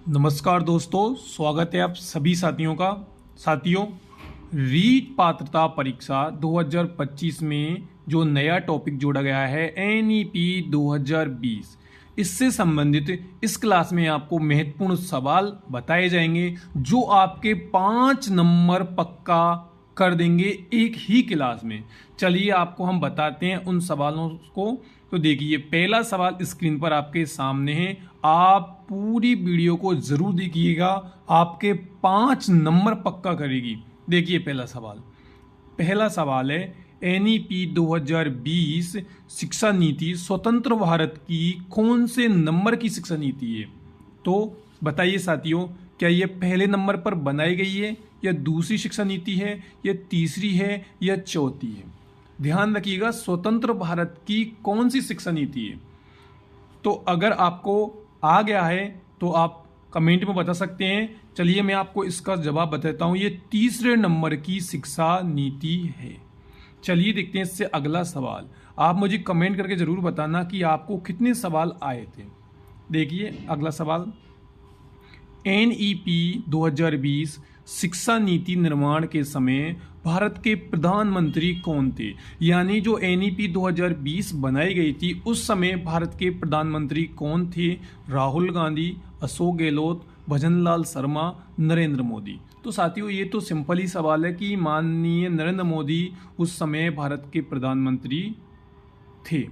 नमस्कार दोस्तों, स्वागत है आप सभी साथियों का। साथियों, रीट पात्रता परीक्षा 2025 में जो नया टॉपिक जोड़ा गया है एनईपी 2020, इससे संबंधित इस क्लास में आपको महत्वपूर्ण सवाल बताए जाएंगे जो आपके 5 नंबर पक्का कर देंगे एक ही क्लास में। चलिए आपको हम बताते हैं उन सवालों को। तो देखिए, पहला सवाल स्क्रीन पर आपके सामने है। आप पूरी वीडियो को जरूर देखिएगा, आपके 5 नंबर पक्का करेगी। देखिए पहला सवाल है, एनईपी 2020 शिक्षा नीति स्वतंत्र भारत की कौन से नंबर की शिक्षा नीति है? तो बताइए साथियों, क्या ये पहले नंबर पर बनाई गई है, या दूसरी शिक्षा नीति है, या तीसरी है, या चौथी है? ध्यान रखिएगा, स्वतंत्र भारत की कौन सी शिक्षा नीति है। तो अगर आपको आ गया है तो आप कमेंट में बता सकते हैं। चलिए मैं आपको इसका जवाब बताता हूं, ये तीसरे नंबर की शिक्षा नीति है। चलिए देखते हैं इससे अगला सवाल। आप मुझे कमेंट करके जरूर बताना कि आपको कितने सवाल आए थे। देखिए अगला सवाल, एनईपी 2020 शिक्षा नीति निर्माण के समय भारत के प्रधानमंत्री कौन थे? यानी जो एनईपी 2020 बनाई गई थी उस समय भारत के प्रधानमंत्री कौन थे? राहुल गांधी, अशोक गहलोत, भजनलाल शर्मा, नरेंद्र मोदी। तो साथियों, ये तो सिंपल ही सवाल है कि माननीय नरेंद्र मोदी उस समय भारत के प्रधानमंत्री थे।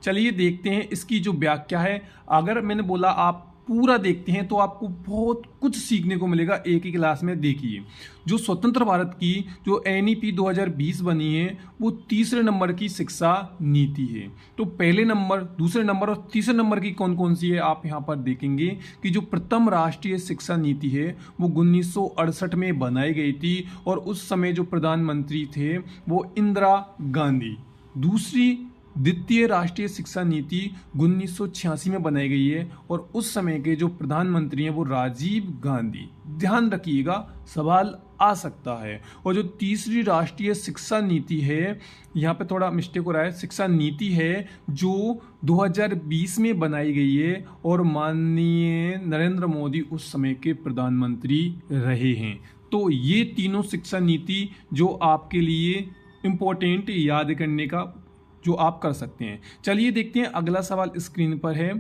चलिए देखते हैं इसकी जो व्याख्या है। अगर मैंने बोला आप पूरा देखते हैं तो आपको बहुत कुछ सीखने को मिलेगा एक ही क्लास में। देखिए, जो स्वतंत्र भारत की जो एनईपी 2020 बनी है वो तीसरे नंबर की शिक्षा नीति है। तो पहले नंबर, दूसरे नंबर और तीसरे नंबर की कौन कौन सी है आप यहाँ पर देखेंगे कि जो प्रथम राष्ट्रीय शिक्षा नीति है वो 1968 में बनाई गई थी और उस समय जो प्रधानमंत्री थे वो इंदिरा गांधी। दूसरी द्वितीय राष्ट्रीय शिक्षा नीति 1986 में बनाई गई है और उस समय के जो प्रधानमंत्री हैं वो राजीव गांधी। ध्यान रखिएगा, सवाल आ सकता है। और जो तीसरी राष्ट्रीय शिक्षा नीति है, यहाँ पे थोड़ा मिस्टेक हो रहा है, शिक्षा नीति है जो 2020 में बनाई गई है और माननीय नरेंद्र मोदी उस समय के प्रधानमंत्री रहे हैं। तो ये तीनों शिक्षा नीति जो आपके लिए इम्पोर्टेंट याद करने का जो आप कर सकते हैं। चलिए देखते हैं अगला सवाल स्क्रीन पर है।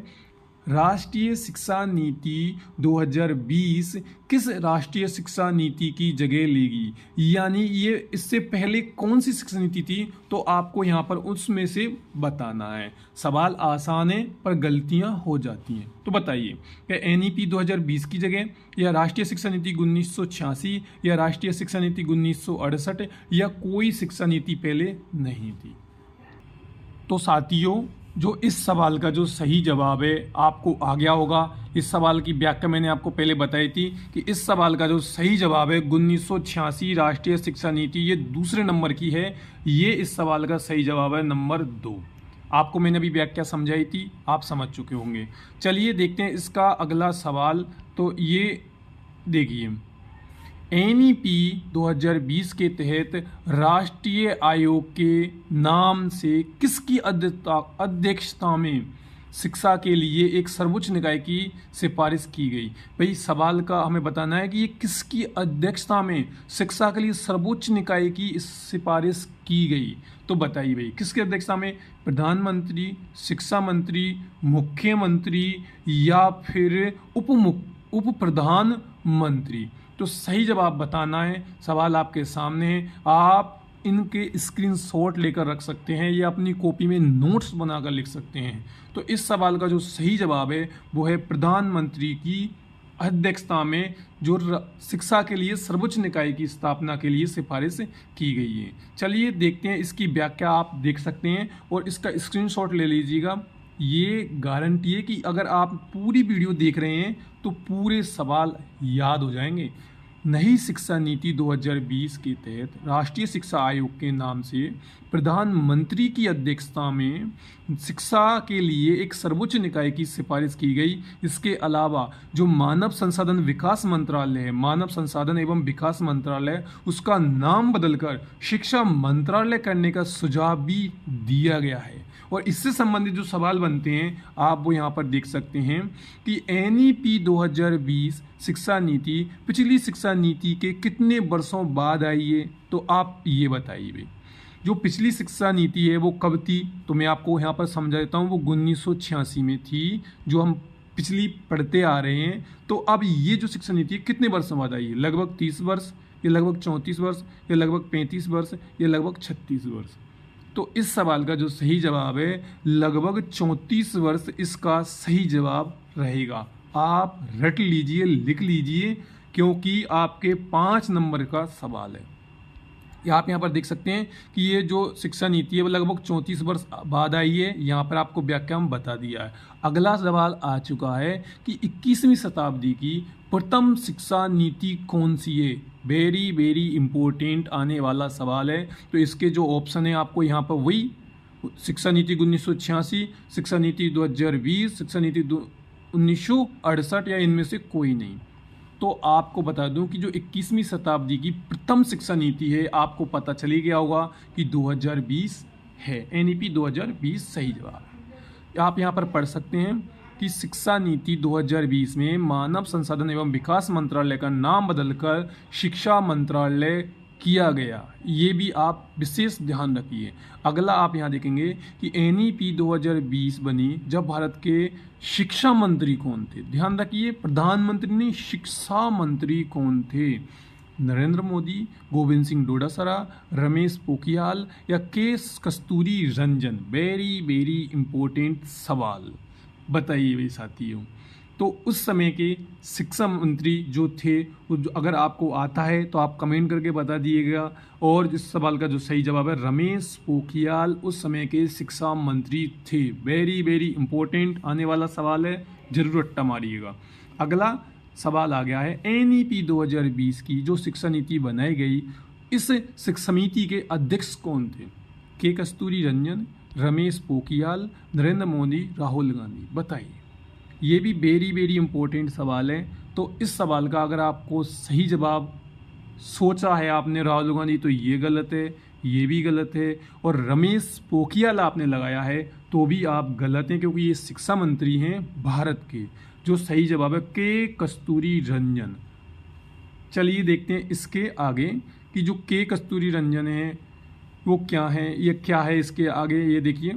राष्ट्रीय शिक्षा नीति 2020 किस राष्ट्रीय शिक्षा नीति की जगह लेगी? यानी ये इससे पहले कौन सी शिक्षा नीति थी? तो आपको यहाँ पर उसमें से बताना है। सवाल आसान है पर गलतियाँ हो जाती हैं। तो बताइए, क्या एनईपी 2020 की जगह, या राष्ट्रीय शिक्षा नीति 1986, या राष्ट्रीय शिक्षा नीति 1968, या कोई शिक्षा नीति पहले नहीं थी? तो साथियों, जो इस सवाल का जो सही जवाब है आपको आ गया होगा। इस सवाल की व्याख्या मैंने आपको पहले बताई थी कि इस सवाल का जो सही जवाब है 1986 राष्ट्रीय शिक्षा नीति, ये दूसरे नंबर की है। ये इस सवाल का सही जवाब है नंबर 2। आपको मैंने अभी व्याख्या समझाई थी, आप समझ चुके होंगे। चलिए देखते हैं इसका अगला सवाल। तो ये देखिए, एनईपी 2020 के तहत राष्ट्रीय आयोग के नाम से किसकी अध्यक्षता में शिक्षा के लिए एक सर्वोच्च निकाय की सिफारिश की गई? भाई सवाल का हमें बताना है कि ये किसकी अध्यक्षता में शिक्षा के लिए सर्वोच्च निकाय की सिफारिश की गई। तो बताइए भाई, किसकी अध्यक्षता में? प्रधानमंत्री, शिक्षा मंत्री, मुख्यमंत्री, या फिर उप प्रधानमंत्री? तो सही जवाब बताना है। सवाल आपके सामने है, आप इनके स्क्रीनशॉट लेकर रख सकते हैं या अपनी कॉपी में नोट्स बनाकर लिख सकते हैं। तो इस सवाल का जो सही जवाब है वो है प्रधानमंत्री की अध्यक्षता में जो शिक्षा के लिए सर्वोच्च निकाय की स्थापना के लिए सिफारिश की गई है। चलिए देखते हैं इसकी व्याख्या, आप देख सकते हैं और इसका स्क्रीनशॉट ले लीजिएगा। ये गारंटी है कि अगर आप पूरी वीडियो देख रहे हैं तो पूरे सवाल याद हो जाएंगे। नई शिक्षा नीति 2020 के तहत राष्ट्रीय शिक्षा आयोग के नाम से प्रधानमंत्री की अध्यक्षता में शिक्षा के लिए एक सर्वोच्च निकाय की सिफारिश की गई। इसके अलावा जो मानव संसाधन विकास मंत्रालय है, मानव संसाधन एवं विकास मंत्रालय, उसका नाम बदलकर शिक्षा मंत्रालय करने का सुझाव भी दिया गया है। और इससे संबंधित जो सवाल बनते हैं आप वो यहाँ पर देख सकते हैं कि एनईपी 2020 शिक्षा नीति पिछली शिक्षा नीति के कितने वर्षों बाद आई है, तो आप ये बताइए भाई। जो पिछली शिक्षा नीति है वो कब थी, तो मैं आपको यहाँ पर समझा देता हूँ। वो 1986 में थी, जो हम पिछली पढ़ते आ रहे हैं। तो अब ये जो शिक्षा नीति है कितने वर्षों बाद आई है, लगभग 30 वर्ष, या लगभग 34 वर्ष, या लगभग 35 वर्ष, या लगभग 36 वर्ष। तो इस सवाल का जो सही जवाब है लगभग 34 वर्ष इसका सही जवाब रहेगा। आप रट लीजिए, लिख लीजिए, क्योंकि आपके 5 नंबर का सवाल है। आप यहाँ पर देख सकते हैं कि ये जो शिक्षा नीति है वो लगभग 34 वर्ष बाद आई है। यहाँ पर आपको व्याख्या में बता दिया है। अगला सवाल आ चुका है कि 21वीं शताब्दी की प्रथम शिक्षा नीति कौन सी है। वेरी वेरी इंपॉर्टेंट आने वाला सवाल है। तो इसके जो ऑप्शन है आपको यहाँ पर वही शिक्षा नीति 1986, शिक्षा नीति 2020, शिक्षा नीति 1968, या इनमें से कोई नहीं। तो आपको बता दूं कि जो 21वीं शताब्दी की प्रथम शिक्षा नीति है, आपको पता चली गया होगा कि 2020 है। एनईपी 2020 सही जवाब है। आप यहाँ पर पढ़ सकते हैं कि शिक्षा नीति 2020 में मानव संसाधन एवं विकास मंत्रालय का नाम बदलकर शिक्षा मंत्रालय किया गया। ये भी आप विशेष ध्यान रखिए। अगला आप यहाँ देखेंगे कि एनईपी 2020 बनी जब भारत के शिक्षा मंत्री कौन थे। ध्यान रखिए, प्रधानमंत्री नहीं, शिक्षा मंत्री कौन थे। नरेंद्र मोदी, गोविंद सिंह डोटासरा, रमेश पोखरियाल, या के कस्तूरी रंजन। वेरी वेरी इंपॉर्टेंट सवाल, बताइए भाई साथियों। तो उस समय के शिक्षा मंत्री जो थे, अगर आपको आता है तो आप कमेंट करके बता दिएगा। और इस सवाल का जो सही जवाब है रमेश पोखरियाल उस समय के शिक्षा मंत्री थे। वेरी वेरी इंपॉर्टेंट आने वाला सवाल है, जरूर रट्टा मारिएगा। अगला सवाल आ गया है एनईपी 2020 की जो शिक्षा नीति बनाई गई, इस शिक्षा समिति के अध्यक्ष कौन थे। के कस्तूरी रंजन, रमेश पोखरियाल, नरेंद्र मोदी, राहुल गांधी। बताइए। ये भी वेरी वेरी इंपॉर्टेंट सवाल है। तो इस सवाल का अगर आपको सही जवाब सोचा है आपने राहुल गांधी, तो ये गलत है, ये भी गलत है। और रमेश पोखरियाल आपने लगाया है तो भी आप गलत हैं, क्योंकि ये शिक्षा मंत्री हैं भारत के। जो सही जवाब है के कस्तूरी रंजन। चलिए देखते हैं इसके आगे कि जो के कस्तूरी रंजन है वो क्या है, ये क्या है इसके आगे। ये देखिए,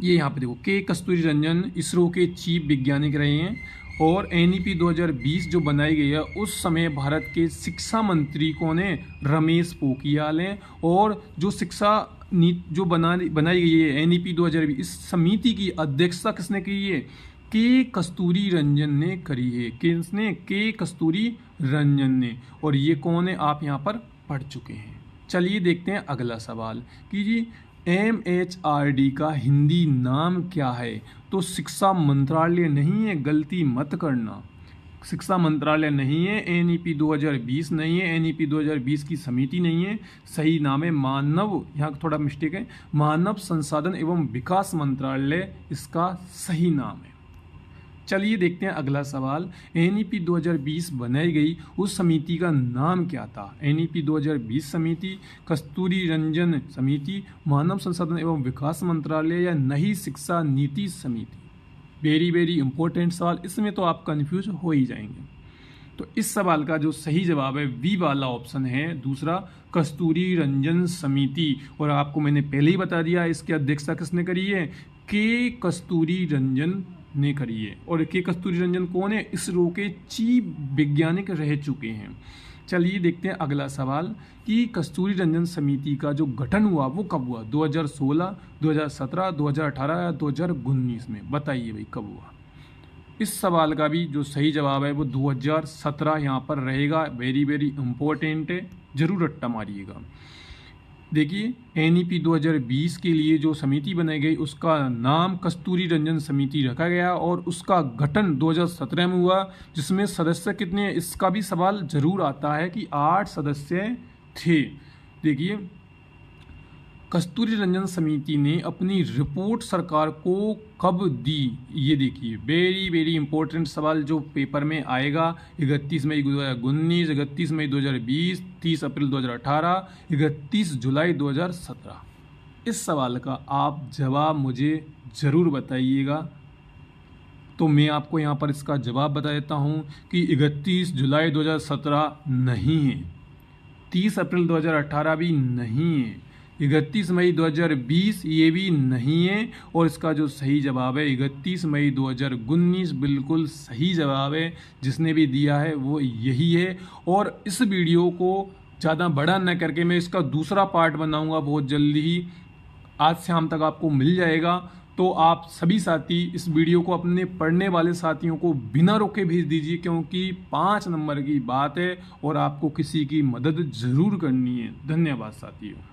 ये यहाँ पे देखो, के कस्तूरी रंजन इसरो के चीफ वैज्ञानिक रहे हैं। और एनईपी 2020 जो बनाई गई है उस समय भारत के शिक्षा मंत्री कौन है, रमेश पोखरियाल हैं। और जो शिक्षा नीति जो बनाई गई है एनईपी 2020, इस समिति की अध्यक्षता किसने की है, के कस्तूरी रंजन ने करी है। किसने, के कस्तूरी रंजन ने। और ये कौन है आप यहाँ पर पढ़ चुके हैं। चलिए देखते हैं अगला सवाल कि जी MHRD का हिंदी नाम क्या है। तो शिक्षा मंत्रालय नहीं है, गलती मत करना। शिक्षा मंत्रालय नहीं है, एनईपी 2020 नहीं है, एनईपी 2020 की समिति नहीं है। सही नाम है मानव, यहाँ थोड़ा मिस्टेक है, मानव संसाधन एवं विकास मंत्रालय इसका सही नाम है। चलिए देखते हैं अगला सवाल। एनईपी 2020 बनाई गई उस समिति का नाम क्या था। एनईपी 2020 समिति, कस्तूरी रंजन समिति, मानव संसाधन एवं विकास मंत्रालय, या नई शिक्षा नीति समिति। वेरी वेरी इंपॉर्टेंट सवाल, इसमें तो आप कंफ्यूज हो ही जाएंगे। तो इस सवाल का जो सही जवाब है वी वाला ऑप्शन है, दूसरा कस्तूरी रंजन समिति। और आपको मैंने पहले ही बता दिया इसकी अध्यक्षता किसने करी है, के कस्तूरी रंजन ने करी है। और के कस्तूरी रंजन कौन है, इसरो के चीफ वैज्ञानिक रह चुके हैं। चलिए देखते हैं अगला सवाल कि कस्तूरी रंजन समिति का जो गठन हुआ वो कब हुआ, 2016, 2017, 2018 या 2019 में। बताइए भाई कब हुआ। इस सवाल का भी जो सही जवाब है वो 2017 यहाँ पर रहेगा। वेरी वेरी इंपॉर्टेंट है, जरूर रट्टा मारिएगा। देखिए एनईपी 2020 के लिए जो समिति बनाई गई उसका नाम कस्तूरी रंजन समिति रखा गया और उसका गठन 2017 में हुआ, जिसमें सदस्य कितने हैं इसका भी सवाल जरूर आता है कि 8 सदस्य थे। देखिए कस्तूरी रंजन समिति ने अपनी रिपोर्ट सरकार को कब दी, ये देखिए वेरी वेरी इंपॉर्टेंट सवाल जो पेपर में आएगा। 31 मई 2019, 31 मई 2020, 30 अप्रैल 2018, 31 जुलाई 2017। इस सवाल का आप जवाब मुझे ज़रूर बताइएगा। तो मैं आपको यहाँ पर इसका जवाब बता देता हूँ कि 31 जुलाई 2017 नहीं है, 30 अप्रैल 2018 भी नहीं है, 31 मई 2020 ये भी नहीं है, और इसका जो सही जवाब है 31 मई 2019 बिल्कुल सही जवाब है। जिसने भी दिया है वो यही है। और इस वीडियो को ज़्यादा बड़ा न करके मैं इसका दूसरा पार्ट बनाऊंगा बहुत जल्दी ही, आज शाम तक आपको मिल जाएगा। तो आप सभी साथी इस वीडियो को अपने पढ़ने वाले साथियों को बिना रोके भेज दीजिए, क्योंकि 5 नंबर की बात है और आपको किसी की मदद ज़रूर करनी है। धन्यवाद साथियों।